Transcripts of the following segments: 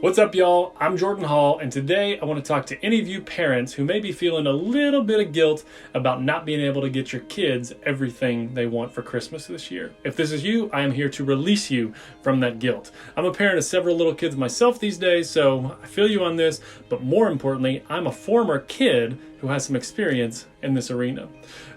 What's up, y'all? I'm Jordan Hall, and today I want to talk to any of you parents who may be feeling a little bit of guilt about not being able to get your kids everything they want for Christmas this year. If this is you, I am here to release you from that guilt. I'm a parent of several little kids myself these days, so I feel you on this, but more importantly, I'm a former kid who has some experience in this arena.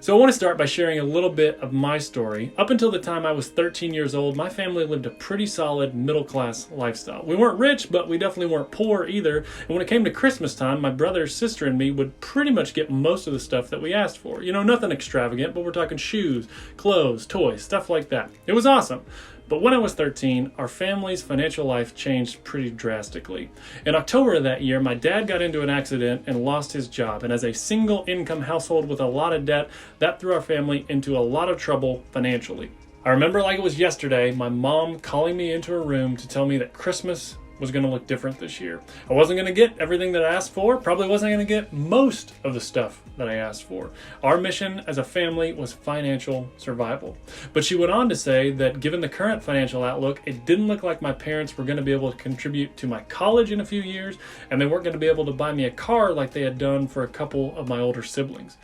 So I want to start by sharing a little bit of my story. Up until the time I was 13 years old, my family lived a pretty solid middle-class lifestyle. We weren't rich, but we definitely weren't poor either. And when it came to Christmas time, my brother, sister, and me would pretty much get most of the stuff that we asked for. You know, nothing extravagant, but we're talking shoes, clothes, toys, stuff like that. It was awesome. But when I was 13, our family's financial life changed pretty drastically. In October of that year, my dad got into an accident and lost his job. And as a single income household with a lot of debt, that threw our family into a lot of trouble financially. I remember like it was yesterday, my mom calling me into her room to tell me that Christmas was going to look different this year. I wasn't going to get everything that I asked for, probably wasn't going to get most of the stuff that I asked for. Our mission as a family was financial survival. But she went on to say that given the current financial outlook, it didn't look like my parents were going to be able to contribute to my college in a few years, and they weren't going to be able to buy me a car like they had done for a couple of my older siblings.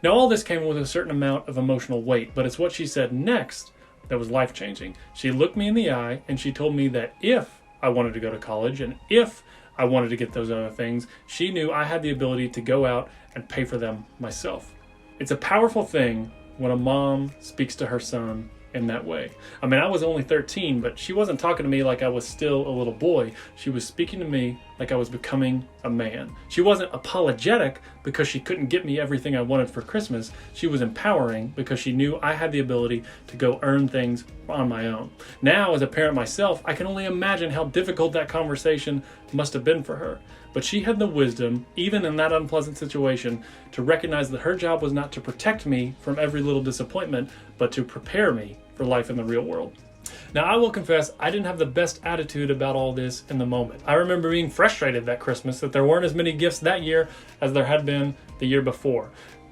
Now, all this came with a certain amount of emotional weight, but it's what she said next that was life-changing. She looked me in the eye and she told me that if I wanted to go to college, and if I wanted to get those other things, she knew I had the ability to go out and pay for them myself. It's a powerful thing when a mom speaks to her son in that way. I mean, I was only 13, but she wasn't talking to me like I was still a little boy. She was speaking to me like I was becoming a man. She wasn't apologetic because she couldn't get me everything I wanted for Christmas. She was empowering because she knew I had the ability to go earn things on my own. Now, as a parent myself, I can only imagine how difficult that conversation must have been for her. But she had the wisdom, even in that unpleasant situation, to recognize that her job was not to protect me from every little disappointment, but to prepare me for life in the real world. Now, I will confess, I didn't have the best attitude about all this in the moment. I remember being frustrated that Christmas that there weren't as many gifts that year as there had been the year before.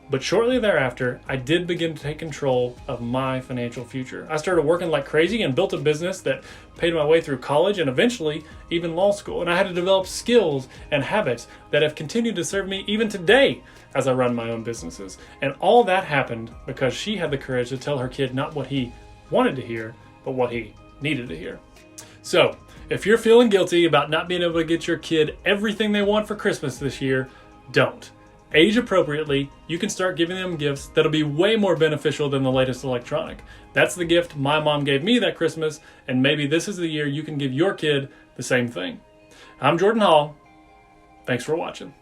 But shortly thereafter, I did begin to take control of my financial future. I started working like crazy and built a business that paid my way through college and eventually even law school. And I had to develop skills and habits that have continued to serve me even today as I run my own businesses. And all that happened because she had the courage to tell her kid not what he wanted to hear, but what he needed to hear. So, if you're feeling guilty about not being able to get your kid everything they want for Christmas this year, don't. Age appropriately, you can start giving them gifts that'll be way more beneficial than the latest electronic. That's the gift my mom gave me that Christmas, and maybe this is the year you can give your kid the same thing. I'm Jordan Hall. Thanks for watching.